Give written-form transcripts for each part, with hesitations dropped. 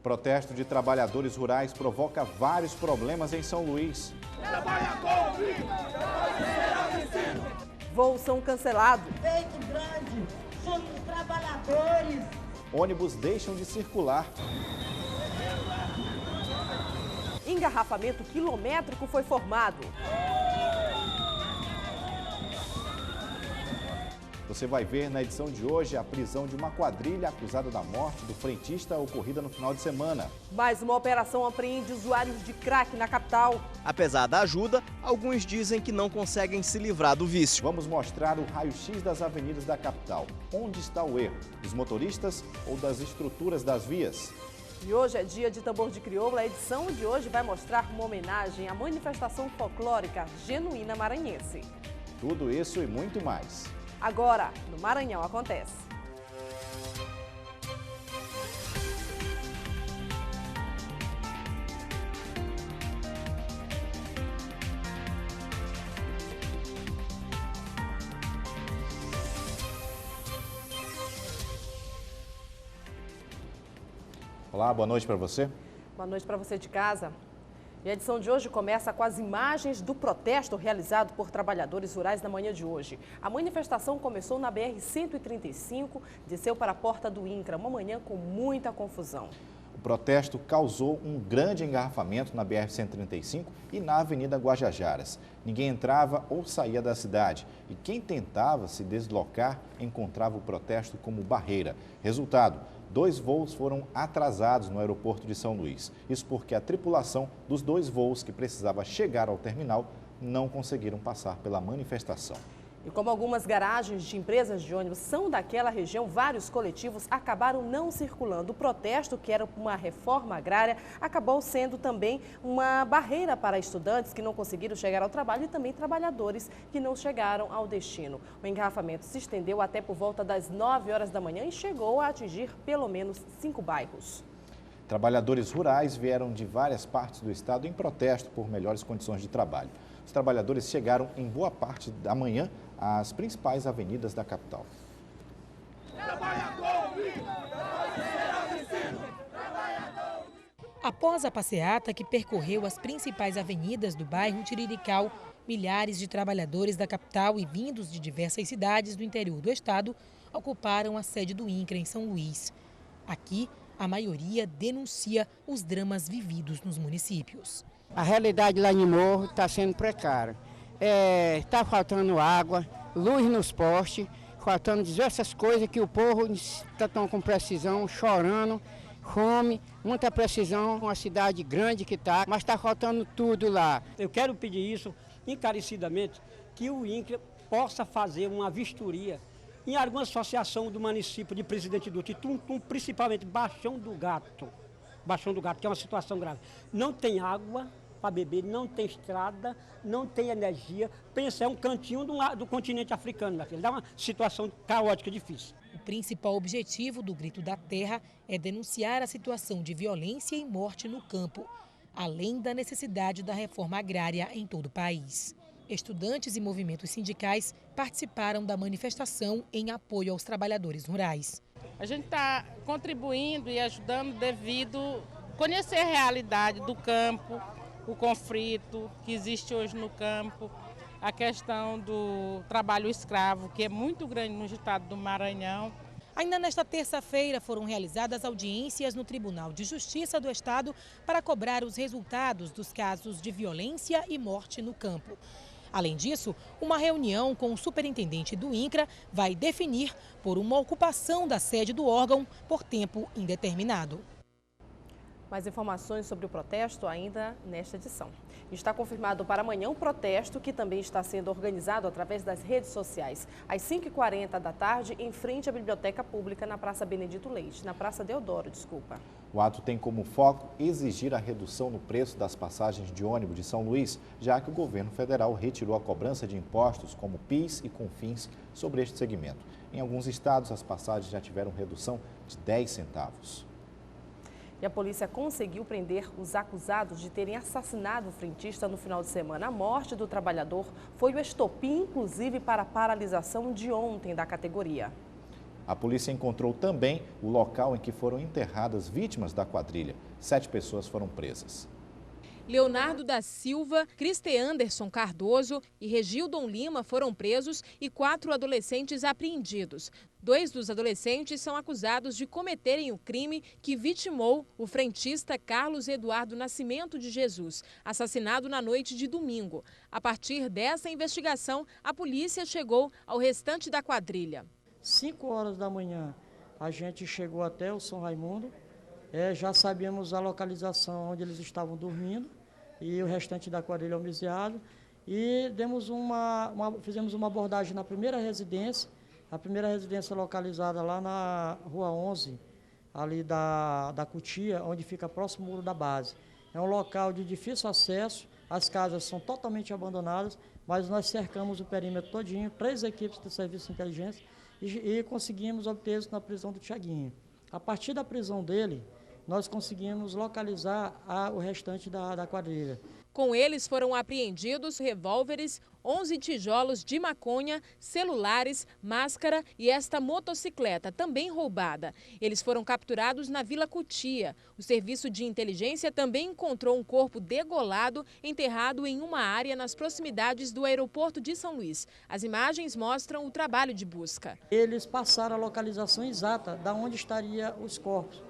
Protesto de trabalhadores rurais provoca vários problemas em São Luís. Voos são cancelados. Feito grande, somos trabalhadores. Ônibus deixam de circular. Engarrafamento quilométrico foi formado. Você vai ver na edição de hoje a prisão de uma quadrilha acusada da morte do frentista ocorrida no final de semana. Mais uma operação apreende usuários de crack na capital. Apesar da ajuda, alguns dizem que não conseguem se livrar do vício. Vamos mostrar o raio-x das avenidas da capital. Onde está o erro? Dos motoristas ou das estruturas das vias? E hoje é dia de tambor de crioula. A edição de hoje vai mostrar uma homenagem à manifestação folclórica genuína maranhense. Tudo isso e muito mais. Agora, no Maranhão acontece. Olá, boa noite para você. Boa noite para você de casa. E a edição de hoje começa com as imagens do protesto realizado por trabalhadores rurais na manhã de hoje. A manifestação começou na BR-135, desceu para a porta do INCRA, uma manhã com muita confusão. O protesto causou um grande engarrafamento na BR-135 e na Avenida Guajajaras. Ninguém entrava ou saía da cidade e quem tentava se deslocar encontrava o protesto como barreira. Resultado: 2 voos foram atrasados no aeroporto de São Luís. Isso porque a tripulação dos 2 voos que precisava chegar ao terminal não conseguiram passar pela manifestação. E como algumas garagens de empresas de ônibus são daquela região, vários coletivos acabaram não circulando. O protesto, que era uma reforma agrária, acabou sendo também uma barreira para estudantes que não conseguiram chegar ao trabalho e também trabalhadores que não chegaram ao destino. O engarrafamento se estendeu até por volta das 9 horas da manhã e chegou a atingir pelo menos 5 bairros. Trabalhadores rurais vieram de várias partes do estado em protesto por melhores condições de trabalho. Os trabalhadores chegaram em boa parte da manhã às principais avenidas da capital. Após a passeata que percorreu as principais avenidas do bairro Tirirical, milhares de trabalhadores da capital e vindos de diversas cidades do interior do estado ocuparam a sede do INCRA em São Luís. Aqui, a maioria denuncia os dramas vividos nos municípios. A realidade lá em Morro está sendo precária. Está faltando água, luz nos postes, faltando diversas coisas que o povo está com precisão, chorando, fome, muita precisão, uma cidade grande que está, mas está faltando tudo lá. Eu quero pedir isso encarecidamente, que o INCRA possa fazer uma vistoria em alguma associação do município de Presidente Dutra, principalmente Baixão do Gato, que é uma situação grave. Não tem água para beber, não tem estrada, não tem energia. Pensa, é um cantinho do continente africano, né? Dá uma situação caótica, difícil. O principal objetivo do Grito da Terra é denunciar a situação de violência e morte no campo, além da necessidade da reforma agrária em todo o país. Estudantes e movimentos sindicais participaram da manifestação em apoio aos trabalhadores rurais. A gente está contribuindo e ajudando devido a conhecer a realidade do campo, o conflito que existe hoje no campo, a questão do trabalho escravo, que é muito grande no estado do Maranhão. Ainda nesta terça-feira foram realizadas audiências no Tribunal de Justiça do Estado para cobrar os resultados dos casos de violência e morte no campo. Além disso, uma reunião com o superintendente do INCRA vai definir por uma ocupação da sede do órgão por tempo indeterminado. Mais informações sobre o protesto ainda nesta edição. Está confirmado para amanhã um protesto que também está sendo organizado através das redes sociais. Às 5h40 da tarde, em frente à Biblioteca Pública, na Praça Benedito Leite, na Praça Deodoro, desculpa. O ato tem como foco exigir a redução no preço das passagens de ônibus de São Luís, já que o governo federal retirou a cobrança de impostos como PIS e CONFINS sobre este segmento. Em alguns estados, as passagens já tiveram redução de 10 centavos. E a polícia conseguiu prender os acusados de terem assassinado o frentista no final de semana. A morte do trabalhador foi o estopim, inclusive, para a paralisação de ontem da categoria. A polícia encontrou também o local em que foram enterradas vítimas da quadrilha. 7 pessoas foram presas. Leonardo da Silva, Criste Anderson Cardoso e Regildon Lima foram presos e 4 adolescentes apreendidos. 2 dos adolescentes são acusados de cometerem o crime que vitimou o frentista Carlos Eduardo Nascimento de Jesus, assassinado na noite de domingo. A partir dessa investigação, a polícia chegou ao restante da quadrilha. 5 horas da manhã, a gente chegou até o São Raimundo. Já sabíamos a localização onde eles estavam dormindo e o restante da quadrilha homiziado. E fizemos uma abordagem na primeira residência, a primeira residência localizada lá na Rua 11, ali da Cutia, onde fica próximo ao muro da base. É um local de difícil acesso, as casas são totalmente abandonadas, mas nós cercamos o perímetro todinho, 3 equipes do Serviço de Inteligência e conseguimos obter êxito na prisão do Thiaguinho. A partir da prisão dele, nós conseguimos localizar o restante da quadrilha. Com eles foram apreendidos revólveres, 11 tijolos de maconha, celulares, máscara e esta motocicleta, também roubada. Eles foram capturados na Vila Cutia. O Serviço de Inteligência também encontrou um corpo degolado enterrado em uma área nas proximidades do aeroporto de São Luís. As imagens mostram o trabalho de busca. Eles passaram a localização exata de onde estariam os corpos.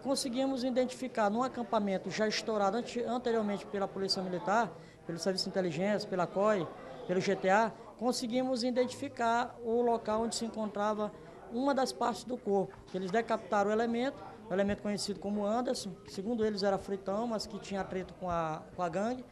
Conseguimos identificar num acampamento já estourado anteriormente pela Polícia Militar, pelo Serviço de Inteligência, pela COI, pelo GTA, conseguimos identificar o local onde se encontrava uma das partes do corpo. Eles decapitaram o elemento conhecido como Anderson, que segundo eles era fritão, mas que tinha atrito com a gangue,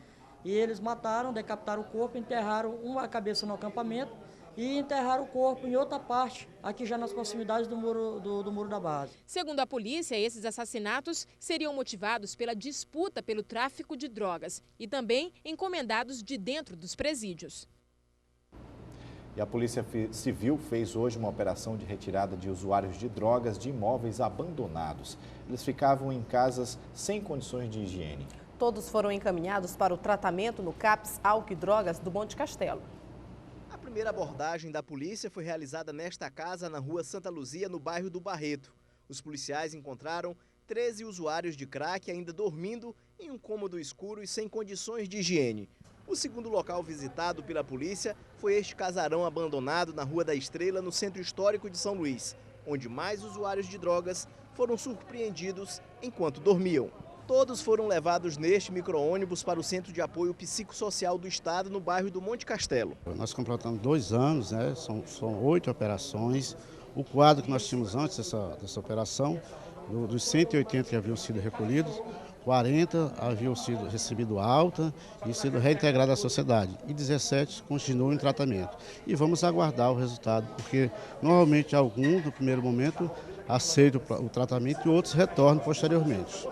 e eles mataram, decapitaram o corpo, enterraram uma cabeça no acampamento, e enterraram o corpo em outra parte, aqui já nas proximidades do muro da base. Segundo a polícia, esses assassinatos seriam motivados pela disputa pelo tráfico de drogas e também encomendados de dentro dos presídios. E a Polícia Civil fez hoje uma operação de retirada de usuários de drogas de imóveis abandonados. Eles ficavam em casas sem condições de higiene. Todos foram encaminhados para o tratamento no CAPS Álcool e Drogas do Monte Castelo. A primeira abordagem da polícia foi realizada nesta casa na rua Santa Luzia, no bairro do Barreto. Os policiais encontraram 13 usuários de crack ainda dormindo em um cômodo escuro e sem condições de higiene. O segundo local visitado pela polícia foi este casarão abandonado na Rua da Estrela, no centro histórico de São Luís, onde mais usuários de drogas foram surpreendidos enquanto dormiam. Todos foram levados neste micro-ônibus para o Centro de Apoio Psicossocial do Estado, no bairro do Monte Castelo. Nós completamos 2 anos, né? São 8 operações. O quadro que nós tínhamos antes dessa operação, dos 180 que haviam sido recolhidos, 40 haviam sido recebido alta e sido reintegrados à sociedade. E 17 continuam em tratamento. E vamos aguardar o resultado, porque normalmente alguns, no primeiro momento, aceitam o tratamento e outros retornam posteriormente.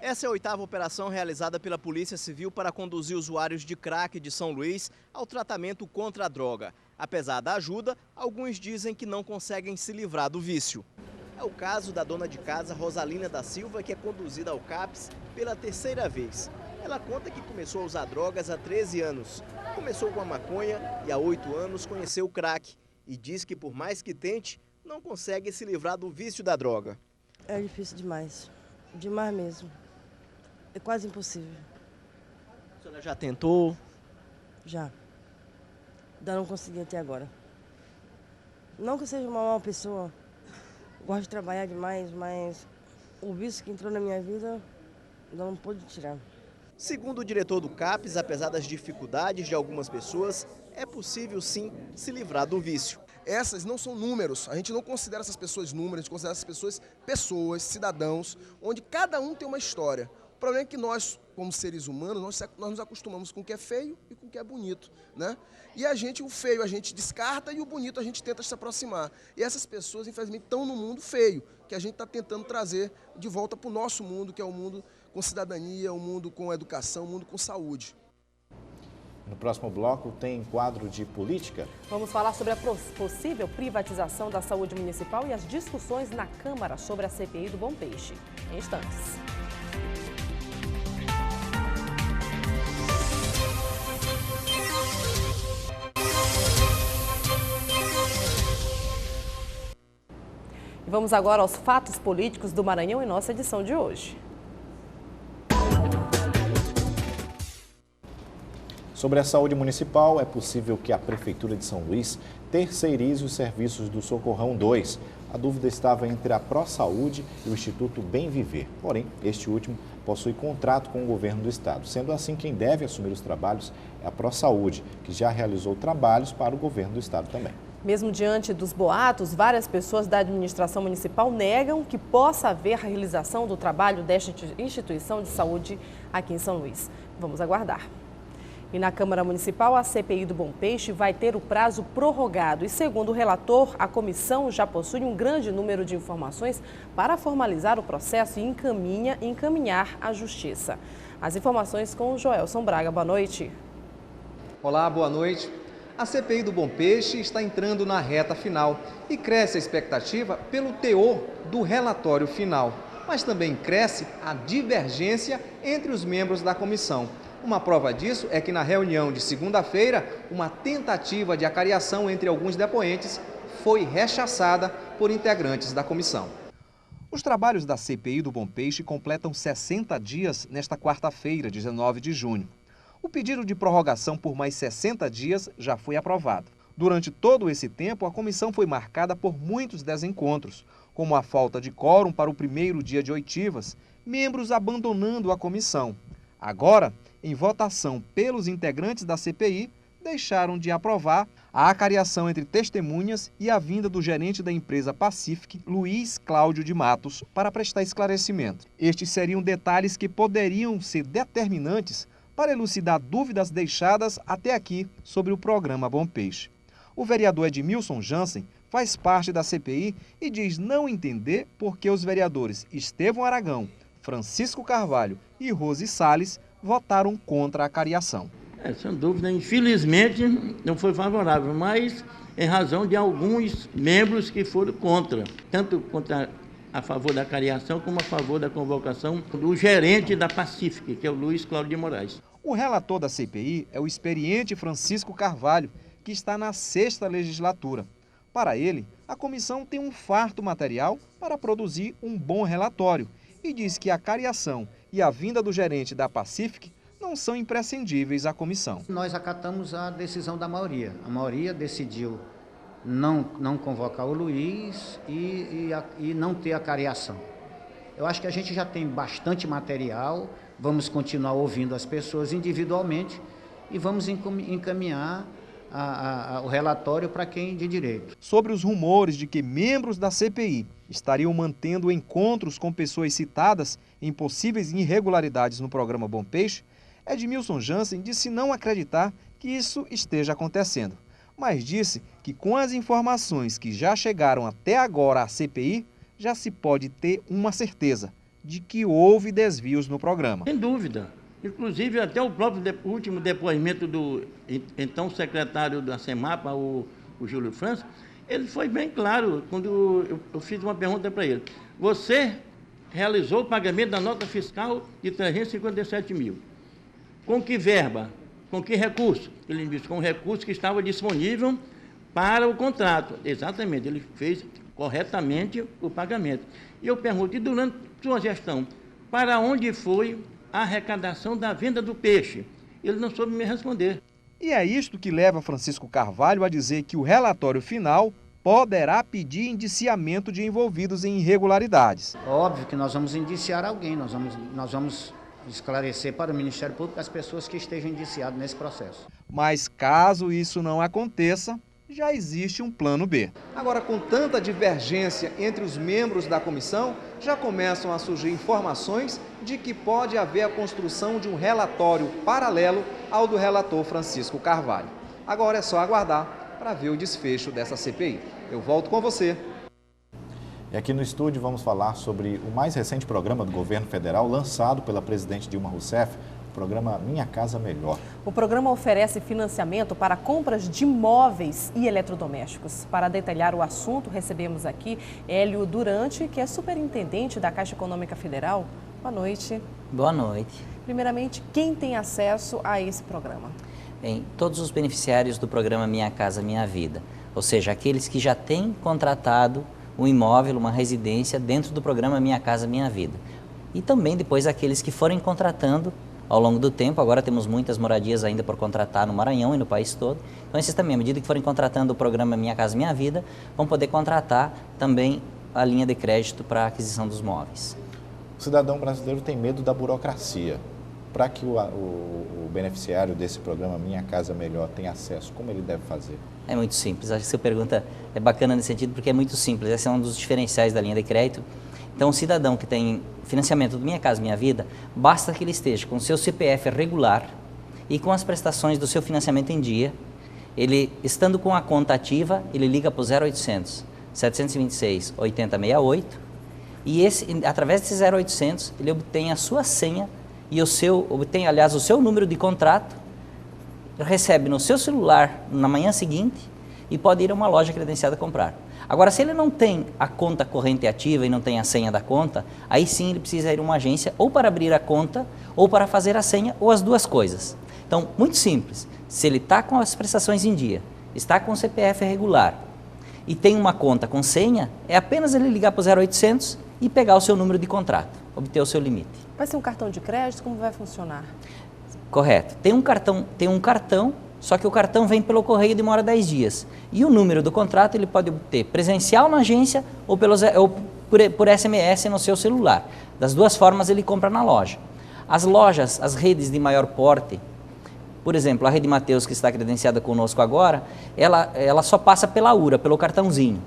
Essa é a 8ª operação realizada pela Polícia Civil para conduzir usuários de crack de São Luís ao tratamento contra a droga. Apesar da ajuda, alguns dizem que não conseguem se livrar do vício. É o caso da dona de casa Rosalina da Silva, que é conduzida ao CAPS pela 3ª vez. Ela conta que começou a usar drogas há 13 anos. Começou com a maconha e há 8 anos conheceu o crack. E diz que por mais que tente, não consegue se livrar do vício da droga. É difícil demais, demais mesmo. É quase impossível. A senhora já tentou? Já. Ainda não consegui até agora. Não que eu seja uma má pessoa, gosto de trabalhar demais, mas o vício que entrou na minha vida, ainda não pude tirar. Segundo o diretor do CAPS, apesar das dificuldades de algumas pessoas, é possível sim se livrar do vício. Essas não são números, a gente não considera essas pessoas números, a gente considera essas pessoas, cidadãos, onde cada um tem uma história. O problema é que nós, como seres humanos, nós nos acostumamos com o que é feio e com o que é bonito, né? E o feio a gente descarta e o bonito a gente tenta se aproximar. E essas pessoas, infelizmente, estão no mundo feio, que a gente está tentando trazer de volta para o nosso mundo, que é o mundo com cidadania, o mundo com educação, o mundo com saúde. No próximo bloco tem quadro de política. Vamos falar sobre a possível privatização da saúde municipal e as discussões na Câmara sobre a CPI do Bom Peixe. Em instantes. Vamos agora aos fatos políticos do Maranhão em nossa edição de hoje. Sobre a saúde municipal, é possível que a Prefeitura de São Luís terceirize os serviços do Socorrão 2. A dúvida estava entre a ProSaúde e o Instituto Bem Viver. Porém, este último possui contrato com o governo do estado. Sendo assim, quem deve assumir os trabalhos é a ProSaúde, que já realizou trabalhos para o governo do estado também. Mesmo diante dos boatos, várias pessoas da administração municipal negam que possa haver a realização do trabalho desta instituição de saúde aqui em São Luís. Vamos aguardar. E na Câmara Municipal, a CPI do Bom Peixe vai ter o prazo prorrogado. E segundo o relator, a comissão já possui um grande número de informações para formalizar o processo e encaminhar à Justiça. As informações com o Joelson Braga. Boa noite. Olá, boa noite. A CPI do Bom Peixe está entrando na reta final e cresce a expectativa pelo teor do relatório final. Mas também cresce a divergência entre os membros da comissão. Uma prova disso é que na reunião de segunda-feira, uma tentativa de acariação entre alguns depoentes foi rechaçada por integrantes da comissão. Os trabalhos da CPI do Bom Peixe completam 60 dias nesta quarta-feira, 19 de junho. O pedido de prorrogação por mais 60 dias já foi aprovado. Durante todo esse tempo, a comissão foi marcada por muitos desencontros, como a falta de quórum para o primeiro dia de oitivas, membros abandonando a comissão. Agora, em votação pelos integrantes da CPI, deixaram de aprovar a acariação entre testemunhas e a vinda do gerente da empresa Pacific, Luiz Cláudio de Matos, para prestar esclarecimento. Estes seriam detalhes que poderiam ser determinantes para elucidar dúvidas deixadas até aqui sobre o programa Bom Peixe. O vereador Edmilson Jansen faz parte da CPI e diz não entender por que os vereadores Estevão Aragão, Francisco Carvalho e Rose Salles votaram contra a acariação. Sem dúvida, infelizmente não foi favorável, mas em razão de alguns membros que foram contra, tanto contra a favor da acariação como a favor da convocação do gerente da Pacific, que é o Luiz Cláudio de Moraes. O relator da CPI é o experiente Francisco Carvalho, que está na 6ª legislatura. Para ele, a comissão tem um farto material para produzir um bom relatório e diz que a acariação e a vinda do gerente da Pacific não são imprescindíveis à comissão. Nós acatamos a decisão da maioria. A maioria decidiu não convocar o Luiz e não ter acariação. Eu acho que a gente já tem bastante material, vamos continuar ouvindo as pessoas individualmente e vamos encaminhar o relatório para quem de direito. Sobre os rumores de que membros da CPI estariam mantendo encontros com pessoas citadas em possíveis irregularidades no programa Bom Peixe, Edmilson Jansen disse não acreditar que isso esteja acontecendo, mas disse que com as informações que já chegaram até agora à CPI, já se pode ter uma certeza de que houve desvios no programa. Sem dúvida. Inclusive, até o próprio último depoimento do então secretário da CEMAPA, o Júlio França, ele foi bem claro quando eu fiz uma pergunta para ele. Você realizou o pagamento da nota fiscal de 357 mil. Com que verba? Com que recurso? Ele disse, com o recurso que estava disponível para o contrato. Exatamente, ele fez corretamente o pagamento. E eu pergunto, e durante sua gestão, para onde foi a arrecadação da venda do peixe? Ele não soube me responder. E é isto que leva Francisco Carvalho a dizer que o relatório final poderá pedir indiciamento de envolvidos em irregularidades. Óbvio que nós vamos indiciar alguém, nós vamos esclarecer para o Ministério Público as pessoas que estejam indiciadas nesse processo. Mas caso isso não aconteça, já existe um plano B. Agora, com tanta divergência entre os membros da comissão, já começam a surgir informações de que pode haver a construção de um relatório paralelo ao do relator Francisco Carvalho. Agora é só aguardar para ver o desfecho dessa CPI. Eu volto com você. E aqui no estúdio vamos falar sobre o mais recente programa do governo federal lançado pela presidente Dilma Rousseff, o programa Minha Casa Melhor. O programa oferece financiamento para compras de móveis e eletrodomésticos. Para detalhar o assunto, recebemos aqui Hélio Durante, que é superintendente da Caixa Econômica Federal. Boa noite. Boa noite. Primeiramente, quem tem acesso a esse programa? Bem, todos os beneficiários do programa Minha Casa Minha Vida, ou seja, aqueles que já têm contratado um imóvel, uma residência dentro do programa Minha Casa Minha Vida. E também depois aqueles que forem contratando ao longo do tempo. Agora temos muitas moradias ainda por contratar no Maranhão e no país todo. Então esses também, à medida que forem contratando o programa Minha Casa Minha Vida, vão poder contratar também a linha de crédito para a aquisição dos móveis. O cidadão brasileiro tem medo da burocracia. Para que o beneficiário desse programa Minha Casa Melhor tenha acesso, como ele deve fazer? É muito simples. Acho que a sua pergunta é bacana nesse sentido porque é muito simples. Esse é um dos diferenciais da linha de crédito. Então, o cidadão que tem financiamento do Minha Casa Minha Vida, basta que ele esteja com o seu CPF regular e com as prestações do seu financiamento em dia. Ele, estando com a conta ativa, ele liga para o 0800 726 8068 e através desse 0800 ele obtém a sua senha e obtém, aliás, o seu número de contrato, recebe no seu celular na manhã seguinte e pode ir a uma loja credenciada comprar. Agora, se ele não tem a conta corrente ativa e não tem a senha da conta, aí sim ele precisa ir a uma agência ou para abrir a conta ou para fazer a senha ou as duas coisas. Então, muito simples, se ele está com as prestações em dia, está com o CPF regular e tem uma conta com senha, é apenas ele ligar para o 0800 e pegar o seu número de contrato, obter o seu limite. Vai ser um cartão de crédito? Como vai funcionar? Correto. Tem um cartão, só que o cartão vem pelo correio e demora 10 dias. E o número do contrato ele pode obter presencial na agência ou por SMS no seu celular. Das duas formas ele compra na loja. As lojas, as redes de maior porte, por exemplo, a Rede Mateus, que está credenciada conosco agora, ela só passa pela URA, pelo cartãozinho,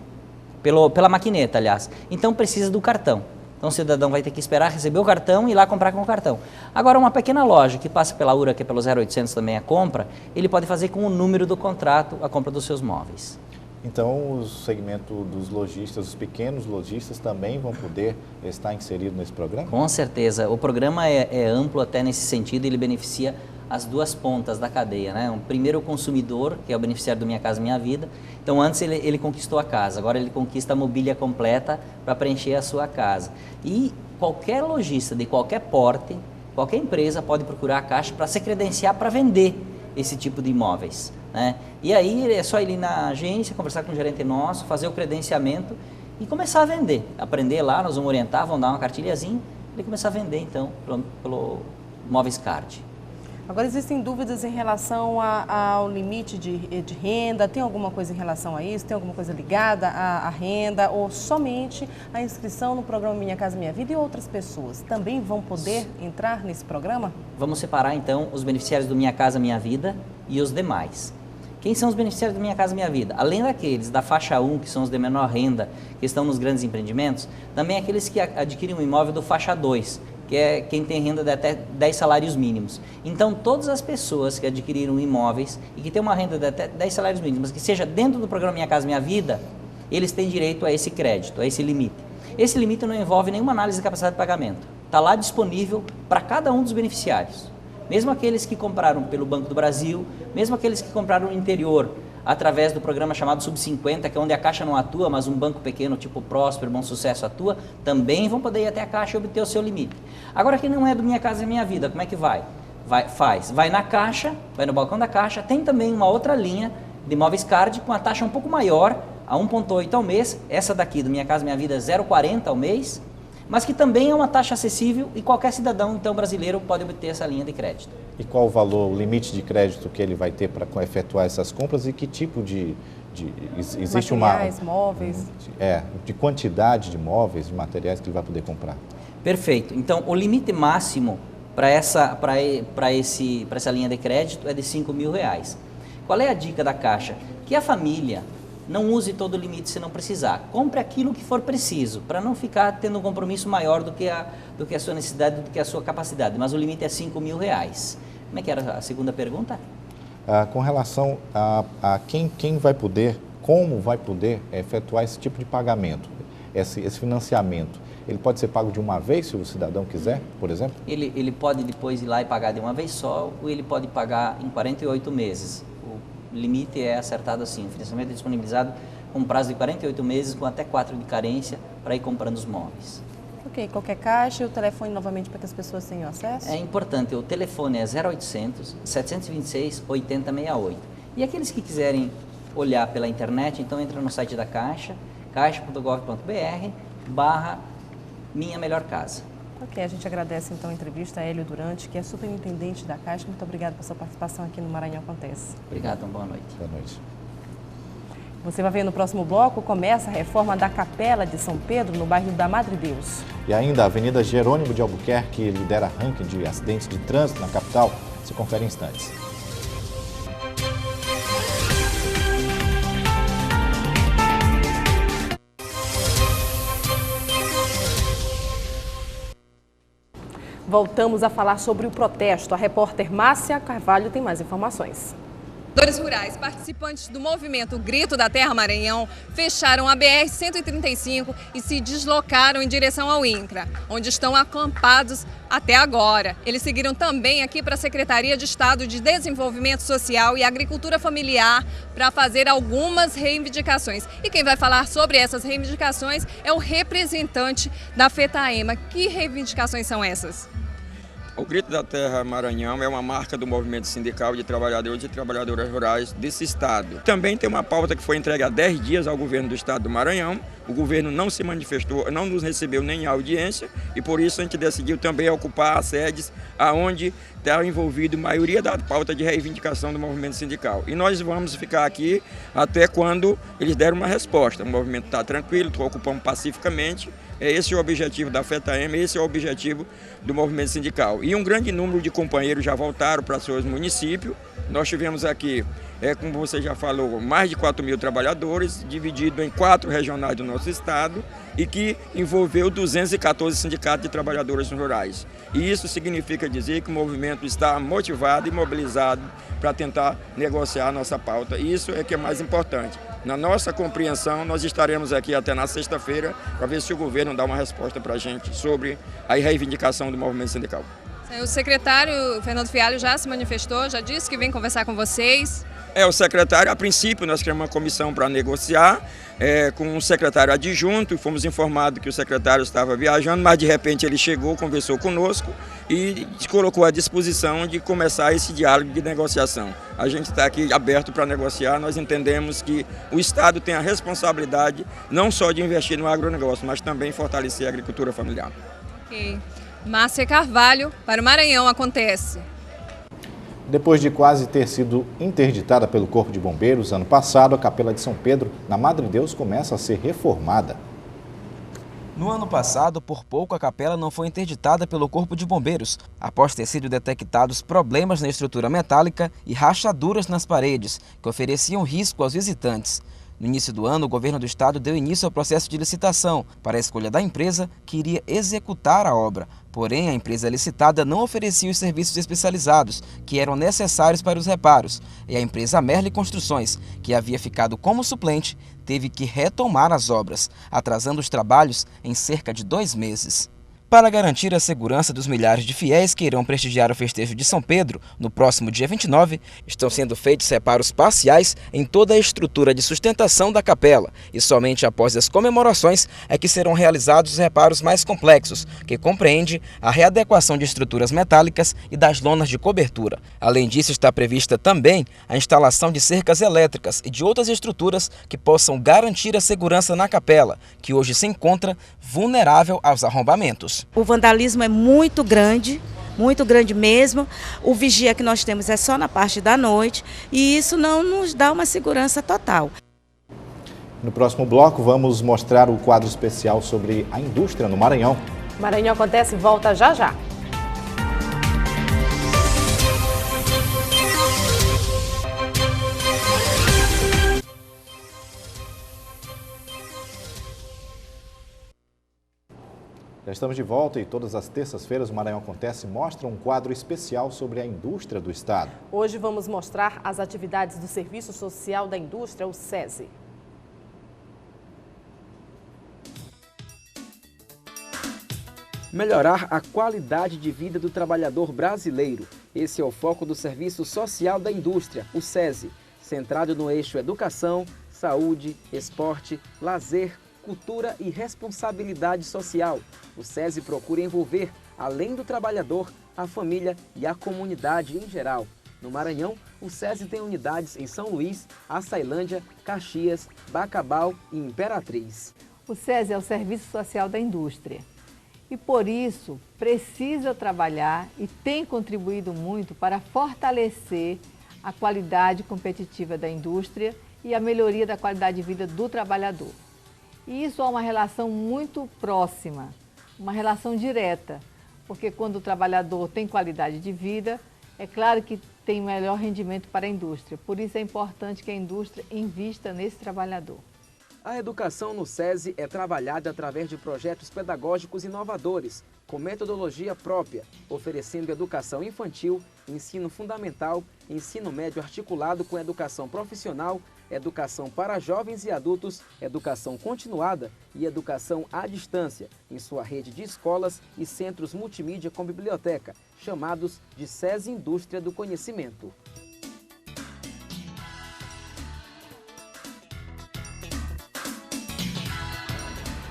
pela maquineta, aliás. Então precisa do cartão. Então o cidadão vai ter que esperar receber o cartão e ir lá comprar com o cartão. Agora, uma pequena loja que passa pela URA, que é pelo 0800 também a compra, ele pode fazer com o número do contrato a compra dos seus móveis. Então, o segmento dos lojistas, os pequenos lojistas também vão poder estar inseridos nesse programa? Com certeza. O programa é amplo até nesse sentido, ele beneficia as duas pontas da cadeia, né? Primeiro o consumidor, que é o beneficiário do Minha Casa Minha Vida. Então antes ele conquistou a casa, agora ele conquista a mobília completa para preencher a sua casa. E qualquer lojista de qualquer porte, qualquer empresa pode procurar a Caixa para se credenciar para vender esse tipo de imóveis, né? E aí é só ir na agência, conversar com o gerente nosso, fazer o credenciamento e começar a vender. Aprender lá, nós vamos orientar, vamos dar uma cartilhazinha e começar a vender então pelo Móveis Card. Agora, existem dúvidas em relação ao limite de renda? Tem alguma coisa em relação a isso? Tem alguma coisa ligada à renda? Ou somente a inscrição no programa Minha Casa Minha Vida e outras pessoas também vão poder entrar nesse programa? Vamos separar, então, os beneficiários do Minha Casa Minha Vida e os demais. Quem são os beneficiários do Minha Casa Minha Vida? Além daqueles da faixa 1, que são os de menor renda, que estão nos grandes empreendimentos, também aqueles que adquirem um imóvel do faixa 2, que é quem tem renda de até 10 salários mínimos. Então, todas as pessoas que adquiriram imóveis e que têm uma renda de até 10 salários mínimos, que seja dentro do programa Minha Casa Minha Vida, eles têm direito a esse crédito, a esse limite. Esse limite não envolve nenhuma análise de capacidade de pagamento. Está lá disponível para cada um dos beneficiários. Mesmo aqueles que compraram pelo Banco do Brasil, mesmo aqueles que compraram no interior, através do programa chamado Sub-50, que é onde a Caixa não atua, mas um banco pequeno tipo Próspero, Bom Sucesso atua, também vão poder ir até a Caixa e obter o seu limite. Agora, quem não é do Minha Casa Minha Vida, como é que vai? Vai na Caixa, vai no balcão da Caixa, tem também uma outra linha de Móveis Card com a taxa um pouco maior, a 1,8 ao mês, essa daqui do Minha Casa Minha Vida 0,40 ao mês, mas que também é uma taxa acessível e qualquer cidadão então brasileiro pode obter essa linha de crédito. E qual o valor, o limite de crédito que ele vai ter para efetuar essas compras e que tipo existe materiais, móveis? De quantidade de móveis, de materiais que ele vai poder comprar? Perfeito. Então, o limite máximo para essa linha de crédito é de R$5.000. Qual é a dica da Caixa? Que a família não use todo o limite se não precisar. Compre aquilo que for preciso, para não ficar tendo um compromisso maior do que a sua necessidade, do que a sua capacidade. Mas o limite é R$5.000. Como é que era a segunda pergunta? Com relação a quem vai poder, como vai poder efetuar esse tipo de pagamento, esse financiamento. Ele pode ser pago de uma vez, se o cidadão quiser, por exemplo? Ele pode depois ir lá e pagar de uma vez só, ou ele pode pagar em 48 meses. O limite é acertado assim, o financiamento é disponibilizado com um prazo de 48 meses, com até 4 de carência, para ir comprando os móveis. Ok, qualquer caixa e o telefone novamente para que as pessoas tenham acesso? É importante, o telefone é 0800 726 8068. E aqueles que quiserem olhar pela internet, então entra no site da Caixa, caixa.gov.br/Minha Melhor Casa. Ok, a gente agradece então a entrevista a Hélio Durante, que é superintendente da Caixa. Muito obrigado pela sua participação aqui no Maranhão Acontece. Obrigado, uma boa noite. Boa noite. Você vai ver no próximo bloco, começa a reforma da Capela de São Pedro, no bairro da Madre Deus. E ainda a Avenida Jerônimo de Albuquerque lidera ranking de acidentes de trânsito na capital. Se confere em instantes. Voltamos a falar sobre o protesto. A repórter Márcia Carvalho tem mais informações. Produtores rurais, participantes do movimento Grito da Terra Maranhão, fecharam a BR-135 e se deslocaram em direção ao INCRA, onde estão acampados até agora. Eles seguiram também aqui para a Secretaria de Estado de Desenvolvimento Social e Agricultura Familiar para fazer algumas reivindicações. E quem vai falar sobre essas reivindicações é o representante da FETAEMA. Que reivindicações são essas? O Grito da Terra Maranhão é uma marca do movimento sindical de trabalhadores e trabalhadoras rurais desse estado. Também tem uma pauta que foi entregue há 10 dias ao governo do estado do Maranhão. O governo não se manifestou, não nos recebeu nem audiência e por isso a gente decidiu também ocupar as sedes aonde está envolvido a maioria da pauta de reivindicação do movimento sindical. E nós vamos ficar aqui até quando eles deram uma resposta. O movimento está tranquilo, ocupamos pacificamente. Esse é o objetivo da FETAEMA, esse é o objetivo do movimento sindical. E um grande número de companheiros já voltaram para seus municípios. Nós tivemos aqui, como você já falou, mais de 4.000 trabalhadores, dividido em 4 regionais do nosso estado e que envolveu 214 sindicatos de trabalhadores rurais. E isso significa dizer que o movimento está motivado e mobilizado para tentar negociar a nossa pauta. E isso é que é mais importante. Na nossa compreensão, nós estaremos aqui até na sexta-feira para ver se o governo dá uma resposta para a gente sobre a reivindicação do movimento sindical. O secretário Fernando Fialho já se manifestou, já disse que vem conversar com vocês. O secretário, a princípio, nós criamos uma comissão para negociar com o secretário adjunto e fomos informados que o secretário estava viajando, mas de repente ele chegou, conversou conosco e se colocou à disposição de começar esse diálogo de negociação. A gente está aqui aberto para negociar, nós entendemos que o Estado tem a responsabilidade não só de investir no agronegócio, mas também fortalecer a agricultura familiar. Ok. Márcia Carvalho, para o Maranhão Acontece. Depois de quase ter sido interditada pelo Corpo de Bombeiros, ano passado, a Capela de São Pedro, na Madre Deus, começa a ser reformada. No ano passado, por pouco, a capela não foi interditada pelo Corpo de Bombeiros, após ter sido detectados problemas na estrutura metálica e rachaduras nas paredes, que ofereciam risco aos visitantes. No início do ano, o governo do estado deu início ao processo de licitação para a escolha da empresa que iria executar a obra. Porém, a empresa licitada não oferecia os serviços especializados que eram necessários para os reparos. E a empresa Merli Construções, que havia ficado como suplente, teve que retomar as obras, atrasando os trabalhos em cerca de 2 meses. Para garantir a segurança dos milhares de fiéis que irão prestigiar o festejo de São Pedro, no próximo dia 29, estão sendo feitos reparos parciais em toda a estrutura de sustentação da capela e somente após as comemorações é que serão realizados os reparos mais complexos, que compreende a readequação de estruturas metálicas e das lonas de cobertura. Além disso, está prevista também a instalação de cercas elétricas e de outras estruturas que possam garantir a segurança na capela, que hoje se encontra vulnerável aos arrombamentos. O vandalismo é muito grande mesmo. O vigia que nós temos é só na parte da noite e isso não nos dá uma segurança total. No próximo bloco, vamos mostrar o quadro especial sobre a indústria no Maranhão. Maranhão Acontece volta já já. Já estamos de volta e todas as terças-feiras o Maranhão Acontece mostra um quadro especial sobre a indústria do estado. Hoje vamos mostrar as atividades do Serviço Social da Indústria, o SESI. Melhorar a qualidade de vida do trabalhador brasileiro. Esse é o foco do Serviço Social da Indústria, o SESI, centrado no eixo educação, saúde, esporte, lazer, cultura e responsabilidade social. O SESI procura envolver, além do trabalhador, a família e a comunidade em geral. No Maranhão, o SESI tem unidades em São Luís, Açailândia, Caxias, Bacabal e Imperatriz. O SESI é o Serviço Social da Indústria e, por isso, precisa trabalhar e tem contribuído muito para fortalecer a qualidade competitiva da indústria e a melhoria da qualidade de vida do trabalhador. E isso é uma relação muito próxima, uma relação direta, porque quando o trabalhador tem qualidade de vida, é claro que tem melhor rendimento para a indústria. Por isso é importante que a indústria invista nesse trabalhador. A educação no SESI é trabalhada através de projetos pedagógicos inovadores, com metodologia própria, oferecendo educação infantil, ensino fundamental, ensino médio articulado com educação profissional, educação para jovens e adultos, educação continuada e educação à distância, em sua rede de escolas e centros multimídia com biblioteca, chamados de SESI Indústria do Conhecimento.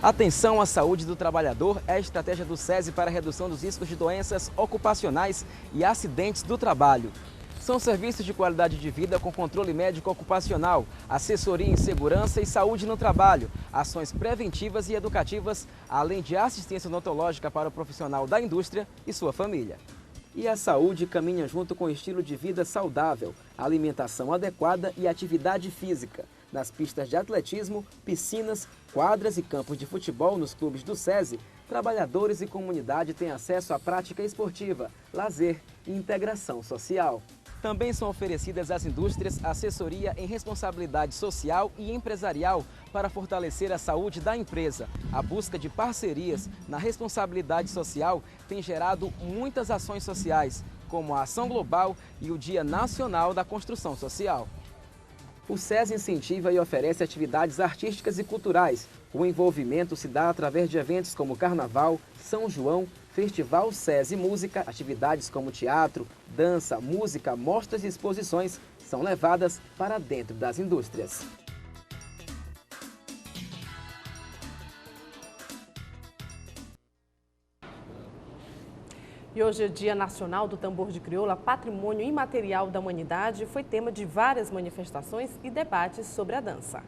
Atenção à saúde do trabalhador é a estratégia do SESI para a redução dos riscos de doenças ocupacionais e acidentes do trabalho. São serviços de qualidade de vida com controle médico ocupacional, assessoria em segurança e saúde no trabalho, ações preventivas e educativas, além de assistência odontológica para o profissional da indústria e sua família. E a saúde caminha junto com o estilo de vida saudável, alimentação adequada e atividade física. Nas pistas de atletismo, piscinas, quadras e campos de futebol nos clubes do SESI, trabalhadores e comunidade têm acesso à prática esportiva, lazer e integração social. Também são oferecidas às indústrias assessoria em responsabilidade social e empresarial para fortalecer a saúde da empresa. A busca de parcerias na responsabilidade social tem gerado muitas ações sociais, como a Ação Global e o Dia Nacional da Construção Social. O SESI incentiva e oferece atividades artísticas e culturais. O envolvimento se dá através de eventos como Carnaval, São João, Festival SESI Música, atividades como teatro, dança, música, mostras e exposições são levadas para dentro das indústrias. E hoje é Dia Nacional do Tambor de Crioula, Patrimônio Imaterial da Humanidade, foi tema de várias manifestações e debates sobre a dança.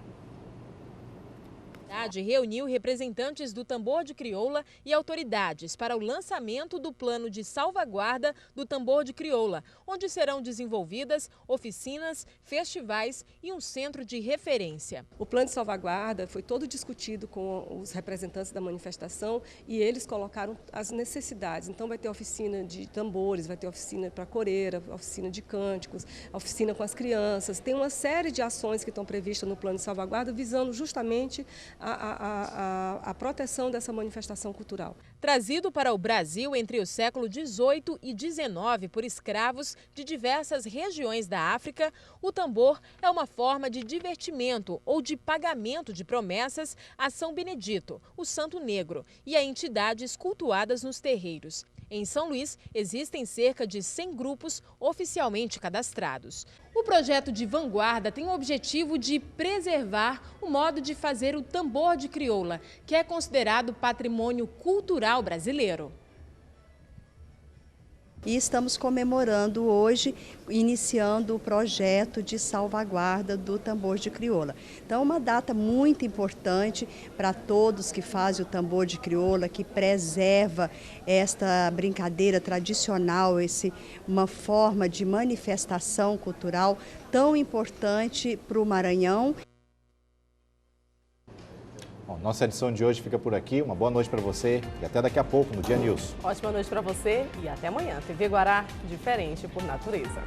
A cidade reuniu representantes do tambor de crioula e autoridades para o lançamento do plano de salvaguarda do tambor de crioula, onde serão desenvolvidas oficinas, festivais e um centro de referência. O plano de salvaguarda foi todo discutido com os representantes da manifestação e eles colocaram as necessidades. Então vai ter oficina de tambores, vai ter oficina para coreira, oficina de cânticos, oficina com as crianças. Tem uma série de ações que estão previstas no plano de salvaguarda visando justamente a proteção dessa manifestação cultural. Trazido para o Brasil entre o século XVIII e XIX por escravos de diversas regiões da África, o tambor é uma forma de divertimento ou de pagamento de promessas a São Benedito, o Santo Negro, e a entidades cultuadas nos terreiros. Em São Luís, existem cerca de 100 grupos oficialmente cadastrados. O projeto de vanguarda tem o objetivo de preservar o modo de fazer o tambor de crioula, que é considerado patrimônio cultural brasileiro. E estamos comemorando hoje, iniciando o projeto de salvaguarda do tambor de crioula. Então, uma data muito importante para todos que fazem o tambor de crioula, que preserva esta brincadeira tradicional, uma forma de manifestação cultural tão importante para o Maranhão. Bom, nossa edição de hoje fica por aqui. Uma boa noite para você e até daqui a pouco no Dia News. Ótima noite para você e até amanhã. TV Guará, diferente por natureza.